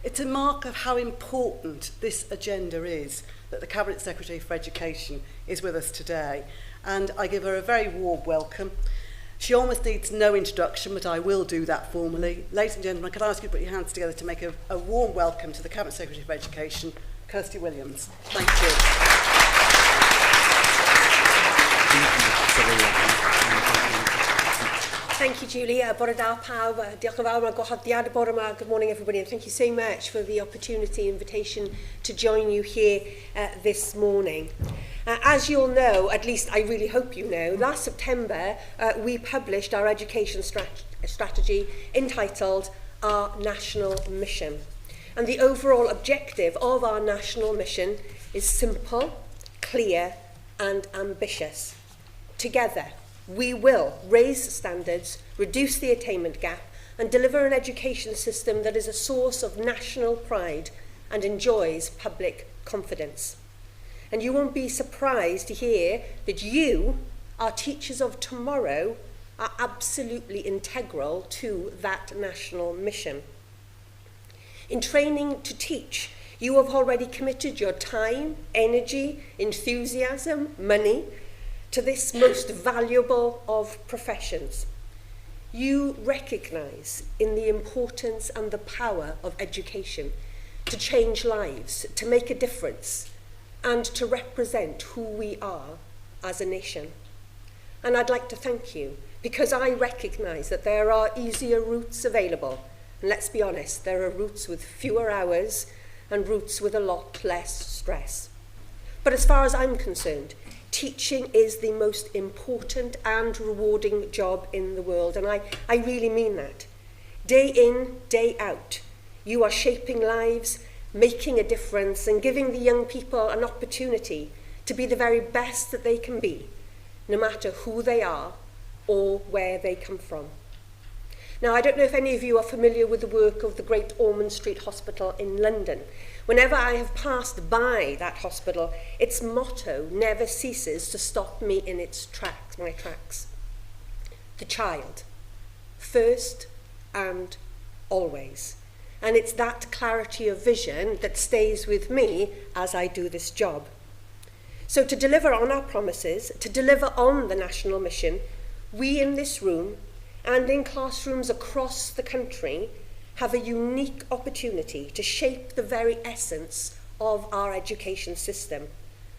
It's a mark of how important this agenda is that the Cabinet Secretary for Education is with us today. And I give her a very warm welcome. She almost needs no introduction, but I will do that formally. Ladies and gentlemen, could I ask you to put your hands together to make a warm welcome to the Cabinet Secretary for Education, Kirsty Williams. Thank you. Thank you, Julie. Bore da pawb. Diolch yn fawr am y gwahoddiad y bore yma. Good morning, everybody, and thank you so much for the opportunity, invitation to join you here this morning. As you'll know, at least I really hope you know, last September we published our education strategy entitled Our National Mission. And the overall objective of our national mission is simple, clear, and ambitious. Together, we will raise standards, reduce the attainment gap, and deliver an education system that is a source of national pride and enjoys public confidence. And you won't be surprised to hear that you, our teachers of tomorrow, are absolutely integral to that national mission. In training to teach, you have already committed your time, energy, enthusiasm, money, to this most valuable of professions. You recognise in the importance and the power of education to change lives, to make a difference, and to represent who we are as a nation. And I'd like to thank you, because I recognise that there are easier routes available. And let's be honest, there are routes with fewer hours and routes with a lot less stress. But as far as I'm concerned, teaching is the most important and rewarding job in the world, and I really mean that. Day in, day out, you are shaping lives, making a difference, and giving the young people an opportunity to be the very best that they can be, no matter who they are or where they come from. Now, I don't know if any of you are familiar with the work of the Great Ormond Street Hospital in London. Whenever I have passed by that hospital, its motto never ceases to stop me in my tracks. The child, first and always. And it's that clarity of vision that stays with me as I do this job. So to deliver on our promises, to deliver on the national mission, we in this room and in classrooms across the country have a unique opportunity to shape the very essence of our education system.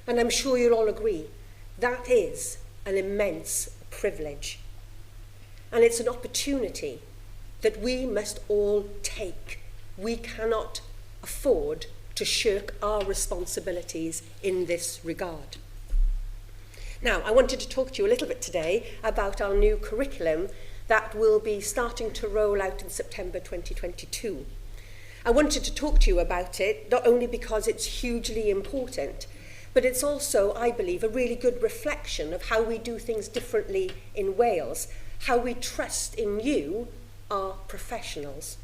And I'm sure you'll all agree, that is an immense privilege. And it's an opportunity that we must all take. We cannot afford to shirk our responsibilities in this regard. Now, I wanted to talk to you a little bit today about our new curriculum that will be starting to roll out in September 2022. I wanted to talk to you about it, not only because it's hugely important, but it's also, I believe, a really good reflection of how we do things differently in Wales, how we trust in you, our professionals.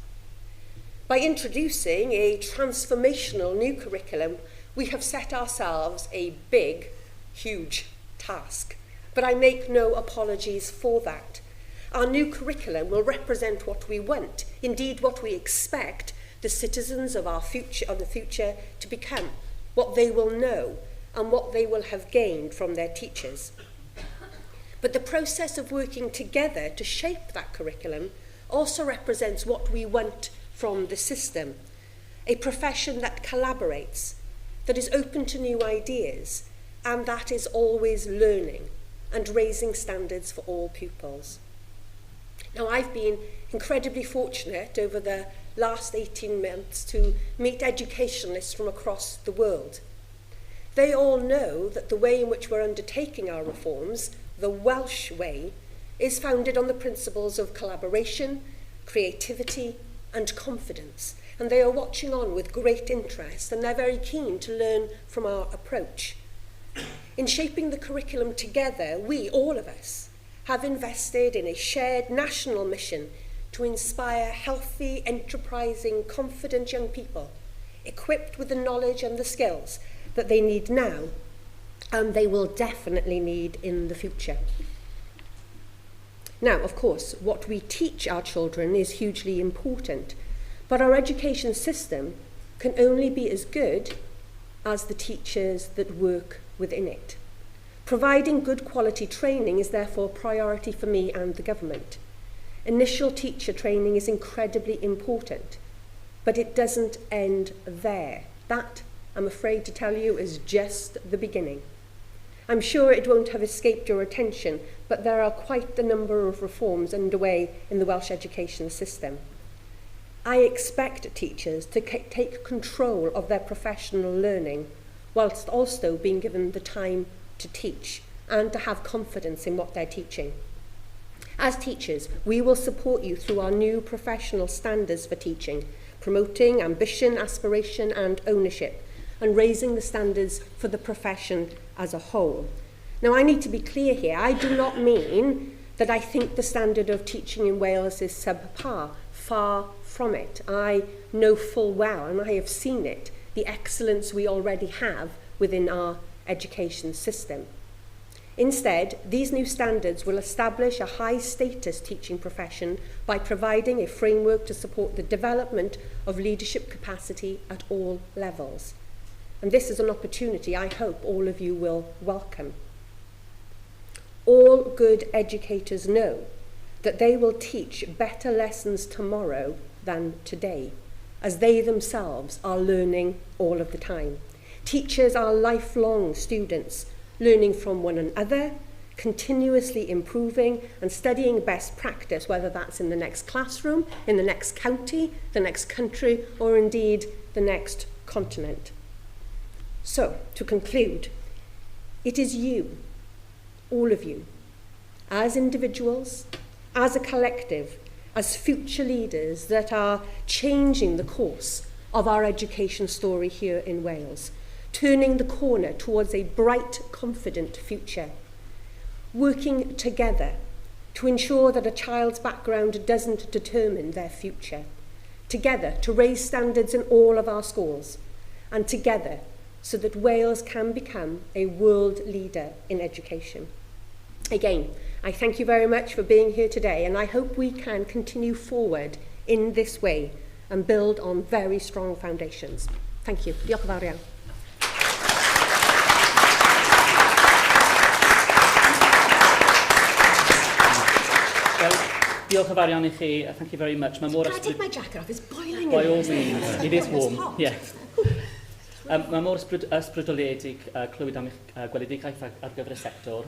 By introducing a transformational new curriculum, we have set ourselves a big, huge task. But I make no apologies for that. Our new curriculum will represent what we want, indeed what we expect the citizens of the future to become, what they will know and what they will have gained from their teachers. But the process of working together to shape that curriculum also represents what we want from the system, a profession that collaborates, that is open to new ideas, and that is always learning and raising standards for all pupils. Now, I've been incredibly fortunate over the last 18 months to meet educationalists from across the world. They all know that the way in which we're undertaking our reforms, the Welsh way, is founded on the principles of collaboration, creativity, and confidence. And they are watching on with great interest, and they're very keen to learn from our approach. In shaping the curriculum together, we, all of us, have invested in a shared national mission to inspire healthy, enterprising, confident young people, equipped with the knowledge and the skills that they need now, and they will definitely need in the future. Now, of course, what we teach our children is hugely important, But our education system can only be as good as the teachers that work within it. Providing good quality training is therefore a priority for me and the government. Initial teacher training is incredibly important, but it doesn't end there. That, I'm afraid to tell you, is just the beginning. I'm sure it won't have escaped your attention, but there are quite a number of reforms underway in the Welsh education system. I expect teachers to take control of their professional learning, whilst also being given the time to teach and to have confidence in what they're teaching. As teachers, we will support you through our new professional standards for teaching, promoting ambition, aspiration and ownership, and raising the standards for the profession as a whole. Now, I need to be clear here. I do not mean that I think the standard of teaching in Wales is subpar. Far from it. I know full well, and I have seen it, the excellence we already have within our education system. Instead, these new standards will establish a high-status teaching profession by providing a framework to support the development of leadership capacity at all levels. And this is an opportunity I hope all of you will welcome. All good educators know that they will teach better lessons tomorrow than today, as they themselves are learning all of the time. Teachers are lifelong students, learning from one another, continuously improving and studying best practice, whether that's in the next classroom, in the next county, the next country, or indeed the next continent. So, to conclude, it is you, all of you, as individuals, as a collective, as future leaders that are changing the course of our education story here in Wales, turning the corner towards a bright, confident future, working together to ensure that a child's background doesn't determine their future, together to raise standards in all of our schools, and together so that Wales can become a world leader in education. Again, I thank you very much for being here today, and I hope we can continue forward in this way and build on very strong foundations. Thank you. Diolch yn fawr iawn. Diolch yn fawr iawn I chi. Thank you very much. Can I take my jacket off? It's boiling. By all means. It is warm. It's hot. Yeah. Mae mor ysbrydoledig clywed am eich gweledigaeth ar gyfer y sector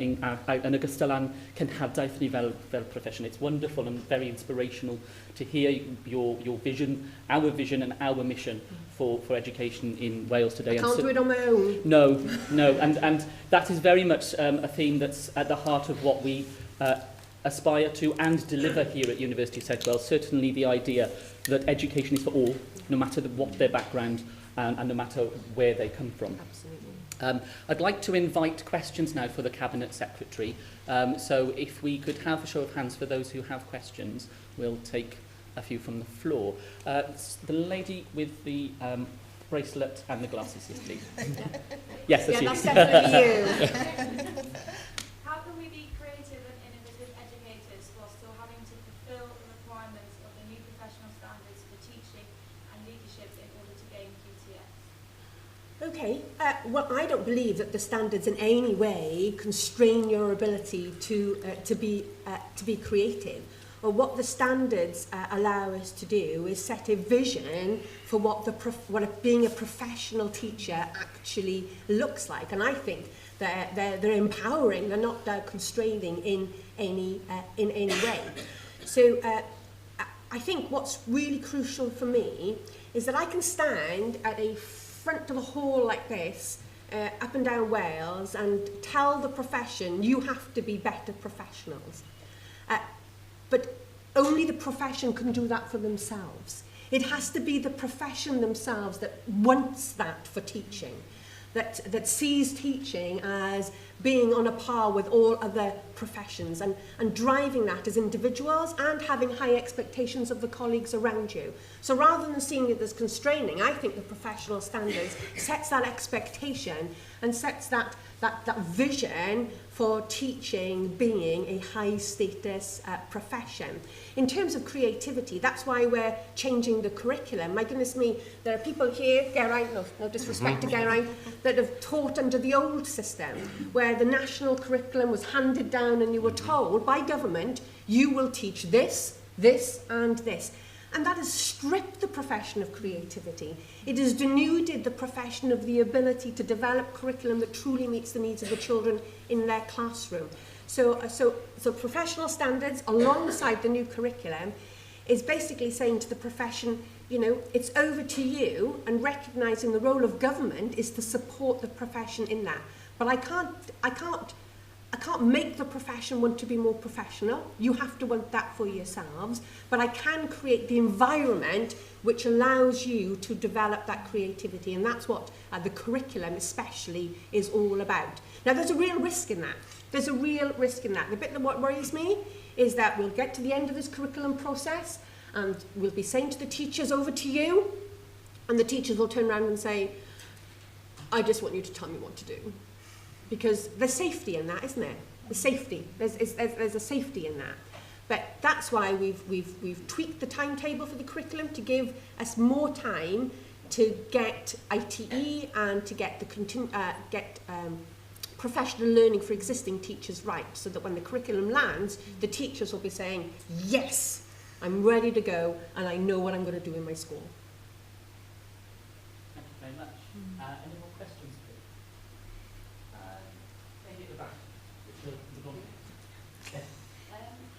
yn ogystal â'n cenhadaeth ni fel profession. It's wonderful and very inspirational to hear your vision, our vision and our mission for education in Wales today. I can't do it on my own. No. And that is very much a theme that's at the heart of what we aspire to and deliver here at University of South Wales. Certainly the idea that education is for all, no matter what their background and no matter where they come from. Absolutely. I'd like to invite questions now for the Cabinet Secretary. So if we could have a show of hands for those who have questions, we'll take a few from the floor. The lady with the bracelet and the glasses, yes, please. Yes, that's you. That's definitely you. How can we be creative and innovative educators while still having to fulfil the requirements of the new professional standards for teaching and leadership in order to gain QTS? Okay, well, I don't believe that the standards in any way constrain your ability to be creative. Or what the standards allow us to do is set a vision for what being a professional teacher actually looks like. And I think that they're empowering, they're not constraining in any way. So I think what's really crucial for me is that I can stand at a front of a hall like this, up and down Wales, and tell the profession, you have to be better professionals. But only the profession can do that for themselves. It has to be the profession themselves that wants that for teaching, that sees teaching as being on a par with all other professions and driving that as individuals and having high expectations of the colleagues around you. So rather than seeing it as constraining, I think the professional standards sets that expectation and sets that vision for teaching being a high status profession. In terms of creativity, that's why we're changing the curriculum. My goodness me, there are people here, Geraint, no disrespect to Geraint, that have taught under the old system, where the national curriculum was handed down and you were told by government, you will teach this, this and this. And that has stripped the profession of creativity. It has denuded the profession of the ability to develop curriculum that truly meets the needs of the children in their classroom. So professional standards alongside the new curriculum is basically saying to the profession, you know, it's over to you, and recognising the role of government is to support the profession in that. But I can't make the profession want to be more professional. You have to want that for yourselves. But I can create the environment which allows you to develop that creativity. And that's what the curriculum especially is all about. Now, there's a real risk in that. There's a real risk in that. The bit that what worries me is that we'll get to the end of this curriculum process and we'll be saying to the teachers, over to you. And the teachers will turn around and say, I just want you to tell me what to do. Because there's safety in that, isn't there? The safety. There's a safety in that. But that's why we've tweaked the timetable for the curriculum to give us more time to get ITE and to get professional learning for existing teachers right, so that when the curriculum lands, the teachers will be saying, yes, I'm ready to go and I know what I'm going to do in my school. Thank you very much. Any more questions, please? Maybe at the back.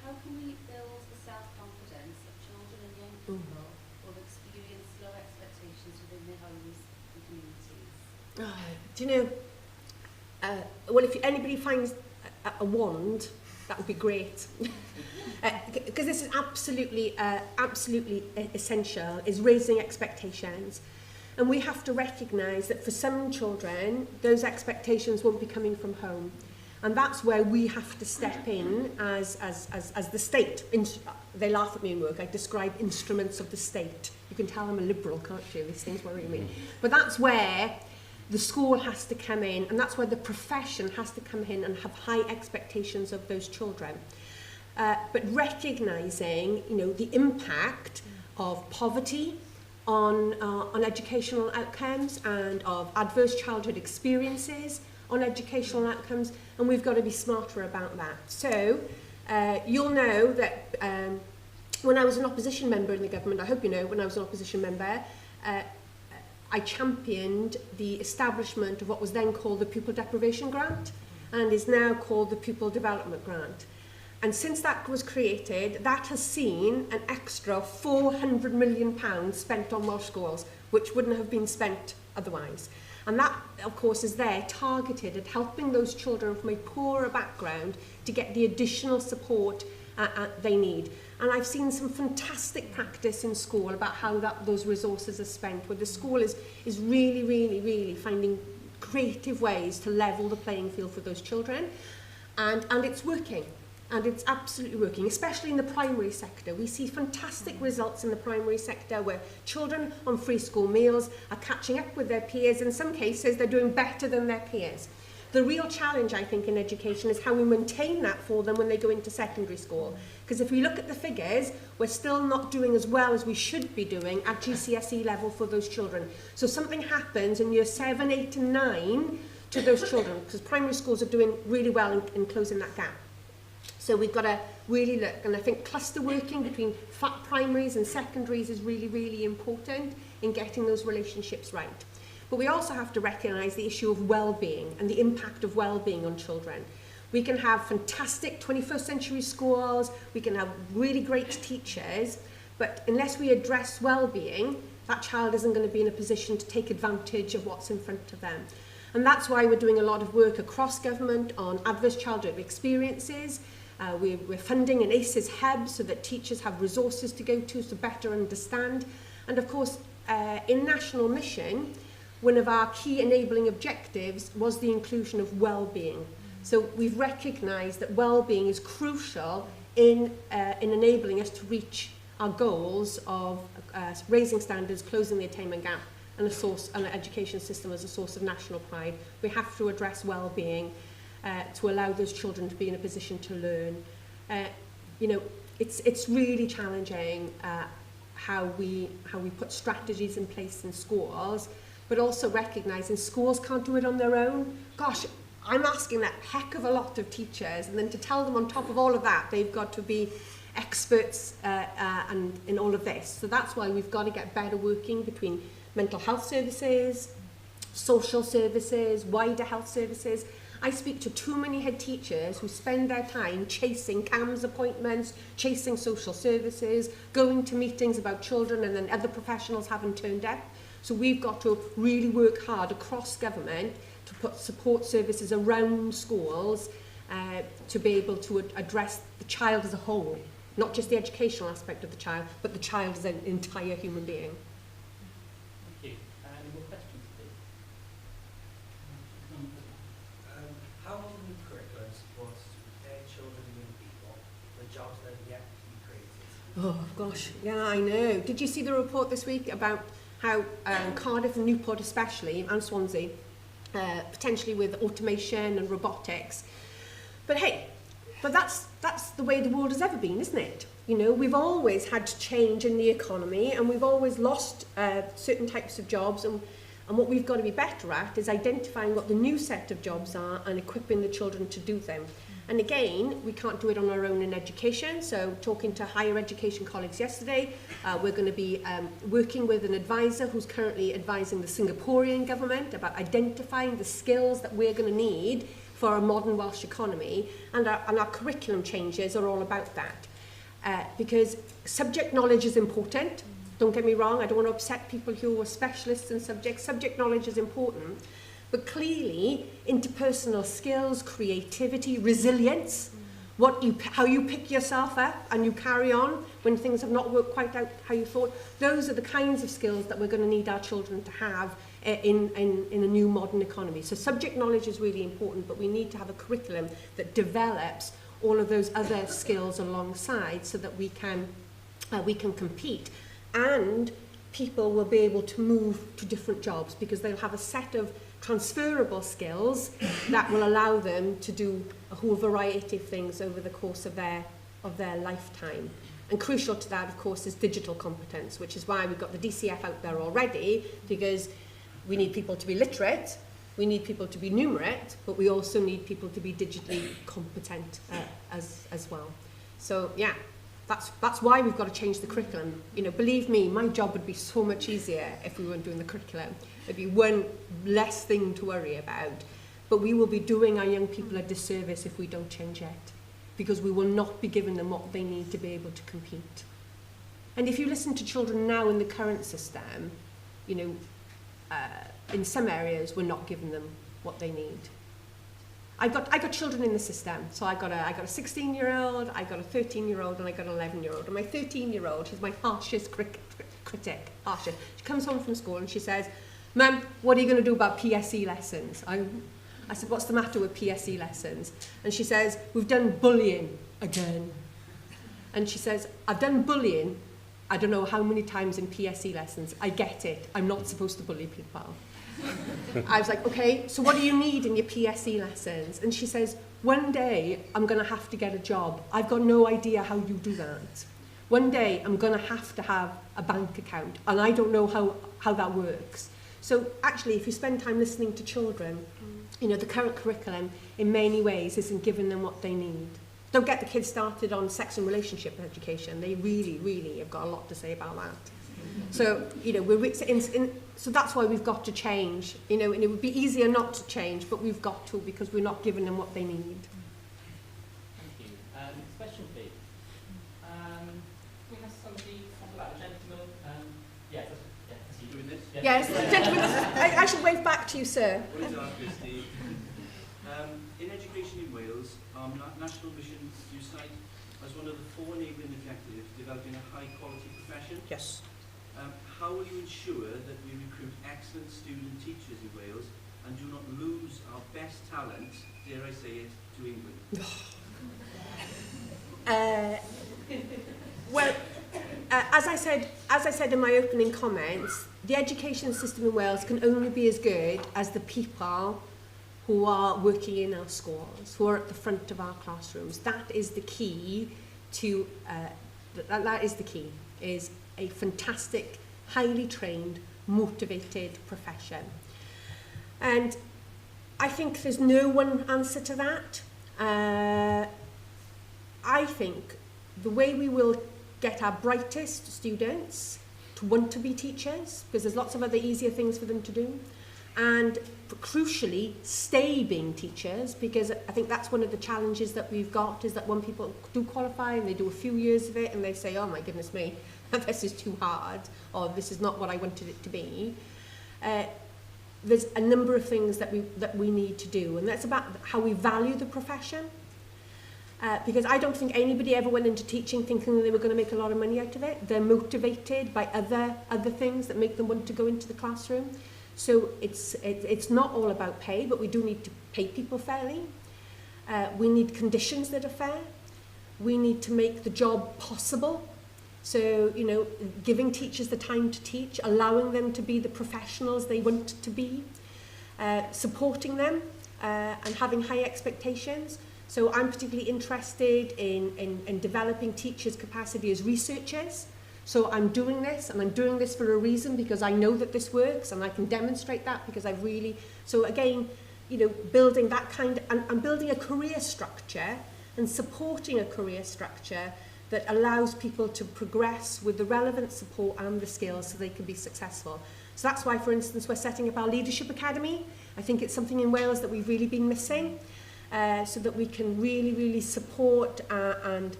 How can we build the self-confidence of children and young people who have experienced low expectations within their homes and communities? Do you know, well, if anybody finds a wand, that would be great. Because this is absolutely essential, is raising expectations. And we have to recognise that for some children, those expectations won't be coming from home. And that's where we have to step in as the state. They laugh at me in work. I describe instruments of the state. You can tell I'm a liberal, can't you? These things worry me. But that's where the school has to come in, and that's where the profession has to come in and have high expectations of those children. But recognising, you know, the impact of poverty on educational outcomes and of adverse childhood experiences on educational outcomes, and we've got to be smarter about that. So you'll know that when I was an opposition member in the government, I hope you know, when I was an opposition member, I championed the establishment of what was then called the Pupil Deprivation Grant and is now called the Pupil Development Grant. And since that was created, that has seen an extra £400 million spent on Welsh schools, which wouldn't have been spent otherwise. And that, of course, is there targeted at helping those children from a poorer background to get the additional support they need. And I've seen some fantastic practice in school about how those resources are spent, where the school is really, really, really finding creative ways to level the playing field for those children. And it's working. And it's absolutely working, especially in the primary sector. We see fantastic results in the primary sector where children on free school meals are catching up with their peers. In some cases, they're doing better than their peers. The real challenge, I think, in education is how we maintain that for them when they go into secondary school. Because if we look at the figures, we're still not doing as well as we should be doing at GCSE level for those children. So something happens in year 7, 8 and 9 to those children, because primary schools are doing really well in closing that gap. So we've got to really look, and I think cluster working between primaries and secondaries is really, really important in getting those relationships right. But we also have to recognise the issue of well-being and the impact of well-being on children. We can have fantastic 21st century schools, we can have really great teachers, but unless we address well-being, that child isn't going to be in a position to take advantage of what's in front of them. And that's why we're doing a lot of work across government on adverse childhood experiences. We're funding an ACES hub so that teachers have resources to go to better understand. And of course, in National Mission, one of our key enabling objectives was the inclusion of well-being. So we've recognised that well-being is crucial in enabling us to reach our goals of raising standards, closing the attainment gap, and an education system as a source of national pride. We have to address well-being. to allow those children to be in a position to learn. You know, it's really challenging how we put strategies in place in schools, but also recognising schools can't do it on their own. Gosh, I'm asking that heck of a lot of teachers, and then to tell them on top of all of that, they've got to be experts and in all of this. So that's why we've got to get better working between mental health services, social services, wider health services. I speak to too many head teachers who spend their time chasing CAMS appointments, chasing social services, going to meetings about children, and then other professionals haven't turned up. So we've got to really work hard across government to put support services around schools to be able to address the child as a whole, not just the educational aspect of the child, but the child as an entire human being. Thank you. Any more questions, please? How will the new curriculum support to prepare children and young people for jobs that are yet to be created? Oh gosh, yeah, I know. Did you see the report this week about how Cardiff and Newport especially, and Swansea, potentially with automation and robotics? But hey, that's the way the world has ever been, isn't it? You know, we've always had change in the economy, and we've always lost certain types of jobs, and what we've got to be better at is identifying what the new set of jobs are and equipping the children to do them. And again, we can't do it on our own in education. So talking to higher education colleagues yesterday, we're going to be working with an advisor who's currently advising the Singaporean government about identifying the skills that we're going to need for a modern Welsh economy, and our curriculum changes are all about that. Because subject knowledge is important. Don't get me wrong, I don't want to upset people who are specialists in subjects. Subject knowledge is important. But clearly, interpersonal skills, creativity, resilience, how you pick yourself up and you carry on when things have not worked quite out how you thought, those are the kinds of skills that we're going to need our children to have in a new modern economy. So subject knowledge is really important, but we need to have a curriculum that develops all of those other skills alongside so that we can compete. And people will be able to move to different jobs because they'll have a set of transferable skills that will allow them to do a whole variety of things over the course of their lifetime. And crucial to that, of course, is digital competence, which is why we've got the DCF out there already, because we need people to be literate, we need people to be numerate, but we also need people to be digitally competent as well. So yeah, that's why we've got to change the curriculum. You know, believe me, my job would be so much easier if we weren't doing the curriculum. It'd be one less thing to worry about. But we will be doing our young people a disservice if we don't change it, because we will not be giving them what they need to be able to compete. And if you listen to children now in the current system, you know, in some areas we're not giving them what they need. I got children in the system. So I got a 16-year-old, I got a 13-year-old, and I got an 11-year-old. And my 13-year-old, she's my harshest critic. Harshest. She comes home from school and she says, "Mum, what are you going to do about PSE lessons?" I said, "What's the matter with PSE lessons?" And she says, "We've done bullying again." And she says, "I've done bullying, I don't know how many times in PSE lessons. I get it. I'm not supposed to bully people." I was like, "Okay, so what do you need in your PSE lessons?" And she says, "One day I'm going to have to get a job. I've got no idea how you do that. One day I'm going to have a bank account, and I don't know how that works." So actually, if you spend time listening to children, you know, the current curriculum in many ways isn't giving them what they need. Don't get the kids started on sex and relationship education. They really, really have got a lot to say about that. So, you know, so that's why we've got to change, you know, and it would be easier not to change, but we've got to, because we're not giving them what they need. Thank you. Next question, please. We have somebody on the back, a gentleman. Yes, is he doing this? Yes, gentlemen, I should wave back to you, sir. What is that, Kirsty? In education in Wales, our national mission you cite as one of the 4 enabling objectives developing a high-quality profession. Yes. How will you ensure that we recruit excellent student teachers in Wales and do not lose our best talent, dare I say it, to England? Well, as I said in my opening comments, the education system in Wales can only be as good as the people who are working in our schools, who are at the front of our classrooms. That is the key to, that is the key, is a fantastic, highly trained, motivated profession. And I think there's no one answer to that. I think the way we will get our brightest students to want to be teachers, because there's lots of other easier things for them to do, and crucially stay being teachers, because I think that's one of the challenges that we've got, is that when people do qualify and they do a few years of it and they say, oh my goodness me, this is too hard, or this is not what I wanted it to be, there's a number of things that we need to do, and that's about how we value the profession. Because I don't think anybody ever went into teaching thinking they were going to make a lot of money out of it. They're motivated by other things that make them want to go into the classroom. So it's not all about pay, but we do need to pay people fairly. We need conditions that are fair. We need to make the job possible. So, you know, giving teachers the time to teach, allowing them to be the professionals they want to be, supporting them and having high expectations. So I'm particularly interested in developing teachers' capacity as researchers. So I'm doing this, and I'm doing this for a reason, because I know that this works, and I can demonstrate that because I've really... So again, you know, building that kind of... And building a career structure and supporting a career structure that allows people to progress with the relevant support and the skills so they can be successful. So that's why, for instance, we're setting up our Leadership Academy. I think it's something in Wales that we've really been missing. So that we can really support and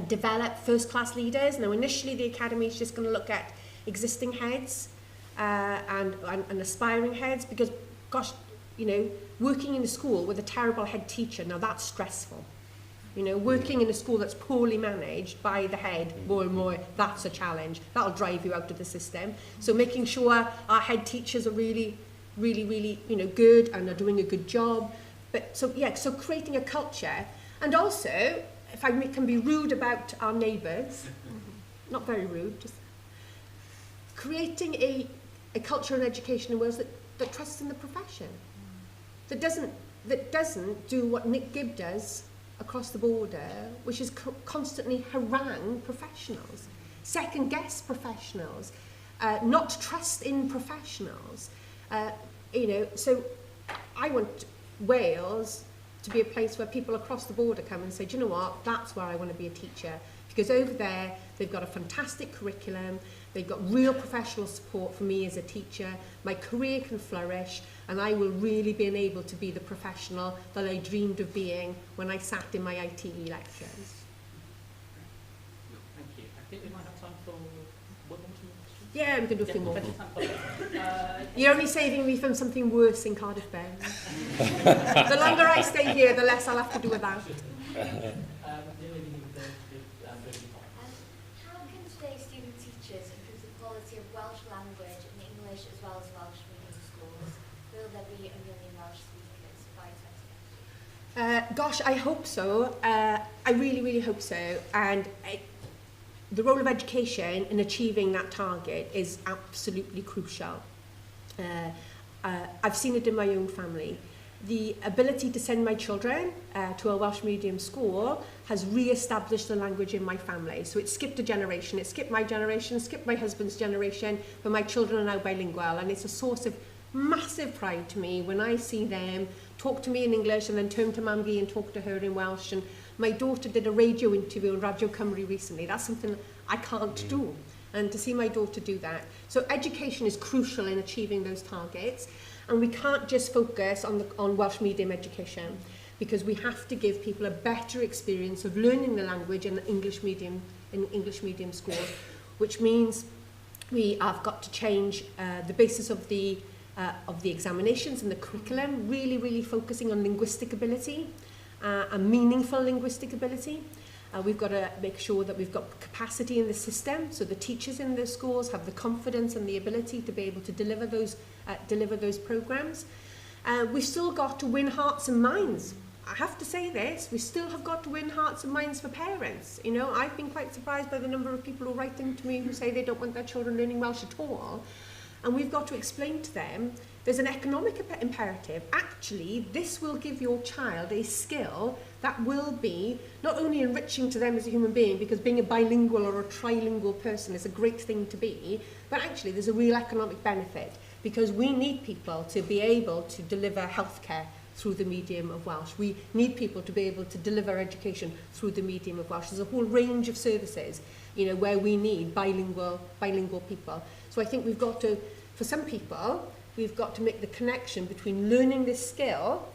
develop first-class leaders. Now, initially, the Academy is just going to look at existing heads and aspiring heads, because, gosh, you know, working in a school with a terrible head teacher, now that's stressful. You know, working in a school that's poorly managed by the head, more and more, that's a challenge. That'll drive you out of the system. So making sure our head teachers are really, you know, good and are doing a good job. But so, yeah, so creating a culture, and also, if I can be rude about our neighbours, not very rude, just creating a culture and education in Wales that trusts in the profession, that doesn't do what Nick Gibb does across the border, which is constantly harangue professionals, second guess professionals, not trust in professionals. You know, so I want Wales to be a place where people across the border come and say, do you know what, that's where I want to be a teacher, because over there they've got a fantastic curriculum, they've got real professional support for me as a teacher, my career can flourish, and I will really be able to be the professional that I dreamed of being when I sat in my ITE lectures. Thank you. I think we might have time for one more questions. Yeah, we can do a few more. You're only saving me from something worse in Cardiff Bay. The longer I stay here, the less I'll have to do with that. How can today's student teachers improve the quality of Welsh language and English as well as Welsh medium schools? Will there be a million Welsh speakers by 2020? Gosh, I hope so. I really hope so. And the role of education in achieving that target is absolutely crucial. I've seen it in my own family. The ability to send my children to a Welsh medium school has re-established the language in my family. So it skipped a generation. It skipped my generation, skipped my husband's generation, but my children are now bilingual. And it's a source of massive pride to me when I see them talk to me in English and then turn to Mamgi and talk to her in Welsh. And my daughter did a radio interview on Radio Cymru recently. That's something I can't do. And to see my daughter do that. So education is crucial in achieving those targets. And we can't just focus on Welsh medium education, because we have to give people a better experience of learning the language in English medium schools, which means we have got to change the basis of the examinations and the curriculum, really focusing on linguistic ability and meaningful linguistic ability. We've got to make sure that we've got capacity in the system, so the teachers in the schools have the confidence and the ability to be able to deliver those programs. We've still got to win hearts and minds. I have to say this, we still have got to win hearts and minds for parents. You know, I've been quite surprised by the number of people who write in to me who say they don't want their children learning Welsh at all. And we've got to explain to them there's an economic imperative. Actually, this will give your child a skill that will be not only enriching to them as a human being, because being a bilingual or a trilingual person is a great thing to be, but actually there's a real economic benefit, because we need people to be able to deliver healthcare through the medium of Welsh. We need people to be able to deliver education through the medium of Welsh. There's a whole range of services, you know, where we need bilingual people. So I think we've got to, for some people, we've got to make the connection between learning this skill,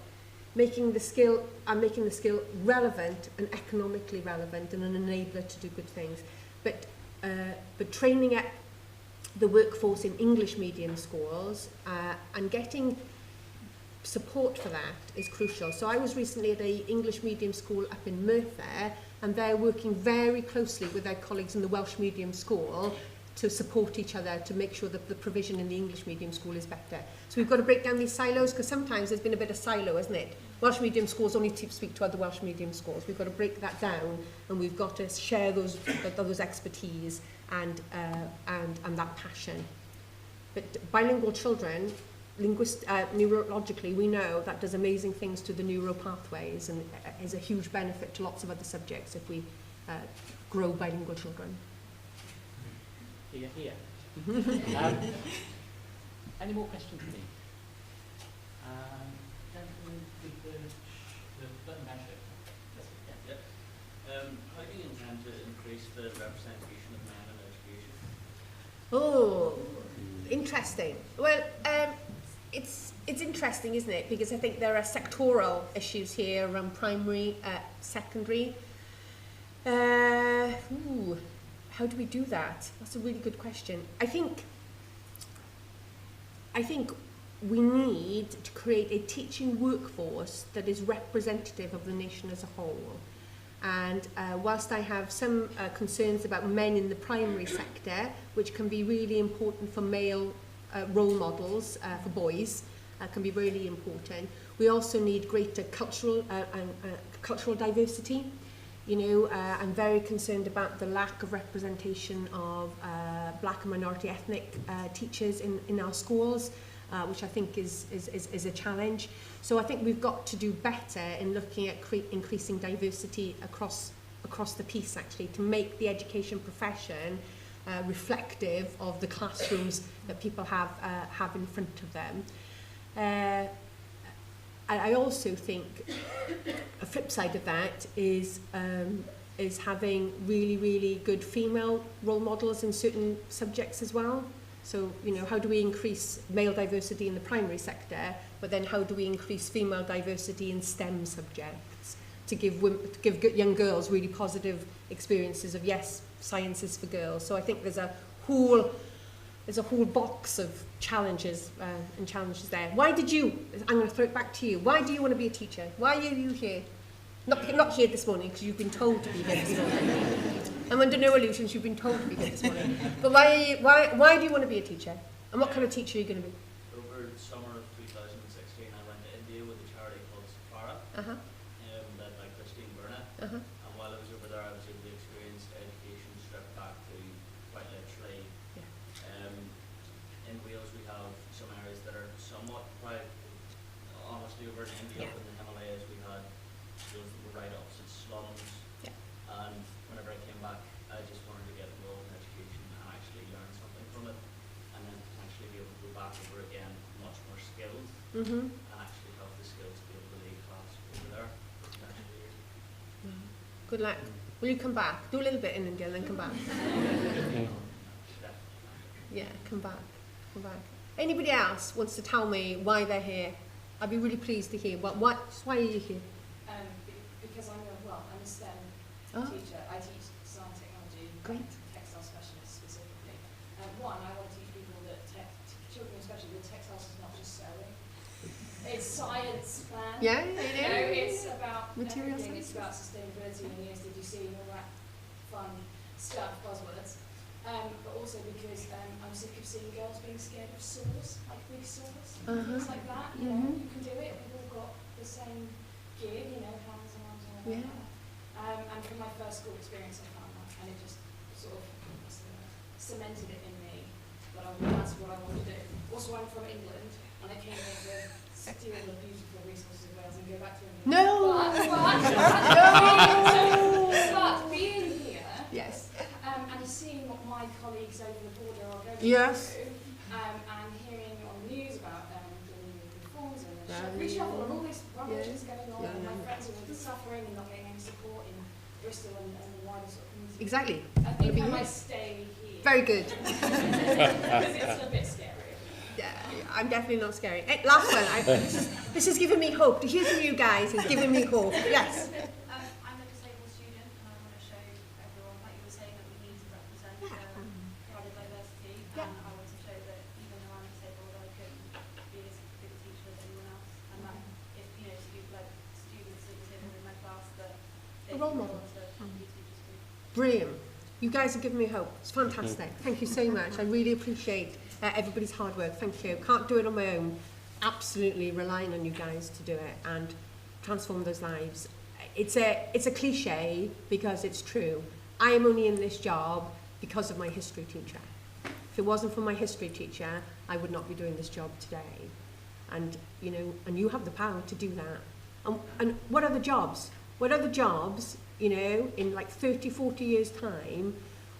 making the skill relevant and economically relevant and an enabler to do good things. But training up the workforce in English medium schools and getting support for that is crucial. So I was recently at an English medium school up in Merthyr, and they're working very closely with their colleagues in the Welsh medium school to support each other to make sure that the provision in the English medium school is better. So we've got to break down these silos, because sometimes there's been a bit of silo, hasn't it? Welsh medium schools only speak to other Welsh medium schools. We've got to break that down, and we've got to share those expertise and that passion. But bilingual children, neurologically, we know that does amazing things to the neural pathways and is a huge benefit to lots of other subjects if we grow bilingual children. Here. Any more questions for me? How do you intend to increase the representation of men in education? Oh, interesting. Well, it's interesting, isn't it? Because I think there are sectoral issues here around primary, secondary. How do we do that? That's a really good question. I think we need to create a teaching workforce that is representative of the nation as a whole. And whilst I have some concerns about men in the primary sector, which can be really important for male role models for boys, can be really important, we also need greater cultural diversity. You know, I'm very concerned about the lack of representation of black and minority ethnic teachers in our schools, which I think is a challenge. So I think we've got to do better in looking at increasing diversity across the piece, actually, to make the education profession reflective of the classrooms that people have in front of them. I also think a flip side of that is having really, really good female role models in certain subjects as well. So, you know, how do we increase male diversity in the primary sector, but then how do we increase female diversity in STEM subjects to give young girls really positive experiences of, yes, science is for girls. So I think there's a whole box of challenges there. Why did you, I'm going to throw it back to you, why do you want to be a teacher? Why are you here? Not here this morning, because you've been told to be here this morning. I'm under no illusions you've been told to be here this morning. But why do you want to be a teacher? And what kind of teacher are you going to be? Over the summer of 2016, I went to India with a charity called Safara, led by Kirsty. And while I was over there, I was able to experience education stripped back to quite literally. In Wales, we have some areas that are somewhat quite, honestly, over in India, up in the Himalayas, we had schools that were right opposite slums. And whenever I came back, I just wanted to get involved in education and actually learn something from it, and then potentially be able to go back over again much more skilled, and actually have the skills to be able to lead class over there for potential years. Good luck. Will you come back? Do a little bit in India and then come back. Yeah, come back. Anybody else wants to tell me why they're here? I'd be really pleased to hear. Why are you here? Because I'm a STEM teacher. I teach design technology, textile specialists specifically. One, I want to teach people that children especially, that textiles is not just sewing. It's science, man. Yeah. It's about material everything. science. It's about sustainability and ESDGC and all that fun stuff, buzzwords. But also because I'm sick of seeing girls being scared of saws, like big saws, things like that. You know, you can do it. We've all got the same gear, you know, hands and arms and all that. And from my first school experience, I found that, and it just sort of cemented it in me. But that's what I want to do. Also, I'm from England, and I came here to steal the beautiful resources of Wales and go back to England. No! But being here, Yes. and seeing what my colleagues over the border are going Yes. through, and hearing on the news about the new reforms and the Yeah. reshuffle and all this rubbish Yeah. that's going on, Yeah, and my yeah. friends who are suffering and not getting any support in Bristol and the wider sort of community. Exactly. I think Be I here. might stay here. Very good. Because it's a bit scary. Yeah, I'm definitely not scary. Hey, last one. This has given me hope. To hear from you guys has given me hope. Yes. I'm a disabled student and I want to show everyone, like you were saying, that we need to represent pride and diversity. Yeah. And I want to show that even though I'm disabled, I can be as good a teacher as anyone else. And that if, you know, students are disabled in my class, that they A role can go model. on to be teachers too. Brilliant. You guys have given me hope. It's fantastic. Thank you so much. I really appreciate everybody's hard work. Thank you. Can't do it on my own. Absolutely relying on you guys to do it and transform those lives. It's a cliche because it's true. I am only in this job because of my history teacher. If it wasn't for my history teacher, I would not be doing this job today. And you know, and you have the power to do that. And what are the jobs? What are the jobs, you know, in like 30, 40 years' time,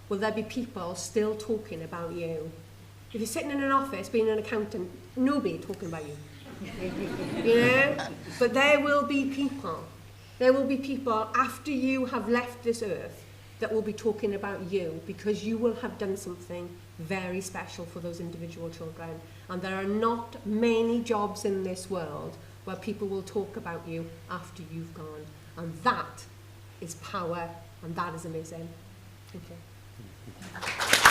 will there be people still talking about you? If you're sitting in an office being an accountant, nobody talking about you. You know? But there will be people after you have left this earth that will be talking about you because you will have done something very special for those individual children. And there are not many jobs in this world where people will talk about you after you've gone. And that is power, and that is amazing. Thank you.